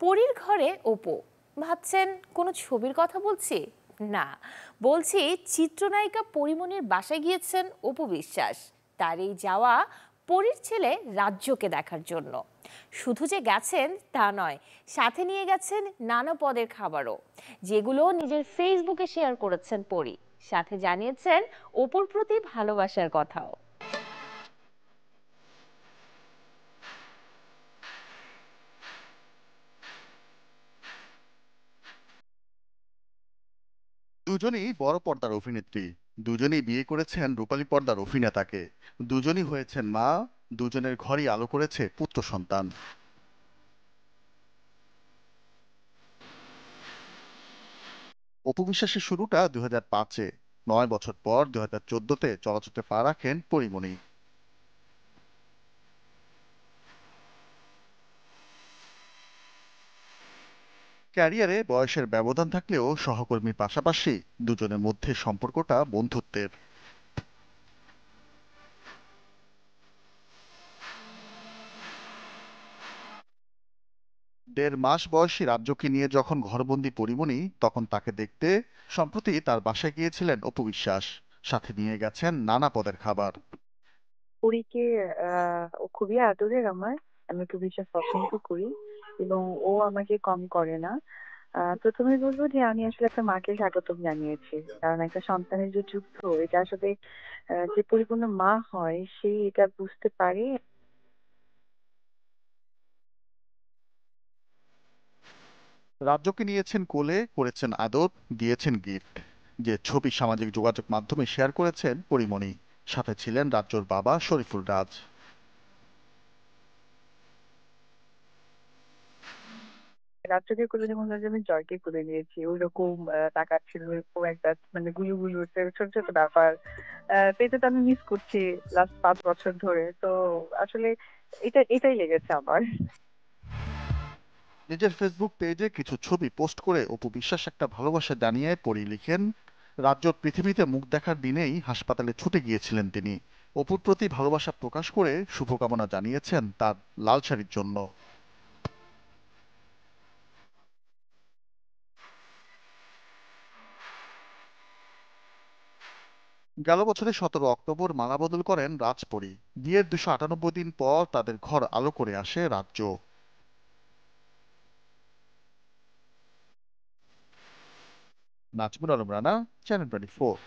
পরীর ঘরে অপু। ভাবছেন কোনো ছবির কথা বলছি? না, বলছি চিত্রনায়িকা পরীমনির বাসায় গিয়েছেন অপু বিশ্বাস। তার এই যাওয়া পরীর ছেলে রাজ্যকে দেখার জন্য। শুধু যে গেছেন তা নয়, সাথে নিয়ে গেছেন নানা পদের খাবারও, যেগুলো নিজের ফেসবুকে শেয়ার করেছেন পরী। সাথে জানিয়েছেন অপুর প্রতি ভালোবাসার কথাও। দুজনেই বড় পর্দার অভিনেত্রী। দুজনেই বিয়ে করেছেন রূপালী পর্দার অভিনেতাকে। দুজনই হয়েছেন মা। দুজনের ঘরই আলো করেছে পুত্র সন্তান। অপু বিশ্বাসের শুরুটা 2005-এ। 9 বছর পর 2014-তে চলচ্চিত্রে পা রাখেন পরীমনি। ক্যারিয়ারে বয়সের ব্যবধান থাকলেও সহকর্মীর পাশাপাশি দুজনের মধ্যে সম্পর্কটা বন্ধুত্বের। 1.5 মাস বয়সী রাজ্যকে নিয়ে যখন ঘরবন্দি পরীমনি, তখন তাকে দেখতে সম্প্রতি তার বাসায় গিয়েছিলেন অপু বিশ্বাস। সাথে নিয়ে গেছেন নানা পদের খাবার। পরীকে ও খুবই আদরের আমার। আমি ওকে ভীষণ পছন্দ করি এবং ও আমাকে কম করে না। প্রথমে বলবো যে আমি আসলে একটা মাকে স্বাগতম জানিয়েছি। কারণ একটা সন্তানের যে যুদ্ধ, এটা আসলে যে পরিপূর্ণ মা হয় সে এটা বুঝতে পারে। রাজ্যকে নিয়েছেন কোলে, করেছেন আদর, দিয়েছেন গিফট। যে ছবি সামাজিক যোগাযোগ মাধ্যমে শেয়ার করেছেন পরীমনি। সাথে ছিলেন রাজ্যর বাবা শরীফুল রাজ। রাত্রে কোলে যেমন ধরো যে আমি জয়কে কোলে নিয়েছি, ওইরকম তাকাচ্ছিল, এরকম একটা মানে গুলু গুলু ছোট ছোট ব্যাপার। তো এটা তো আমি মিস করছি লাস্ট 5 বছর ধরে। তো আসলে এটাই লেগেছে আমার। নিজের ফেসবুক পেজে কিছু ছবি পোস্ট করে অপু বিশ্বাস একটা ভালোবাসা জানিয়ে পরী লিখেন, রাজ্য পৃথিবীতে মুখ দেখার দিনেই হাসপাতালে ছুটে গিয়েছিলেন তিনি। অপুর প্রতি ভালোবাসা প্রকাশ করে শুভকামনা জানিয়েছেন তার লাল শাড়ির জন্য। গেল বছরের 17 অক্টোবর মালা বদল করেন রাজপরী। বিয়ের 298 দিন পর তাদের ঘর আলো করে আসে রাজ্য। নাজমুল আলম রানা, চ্যানেল 24।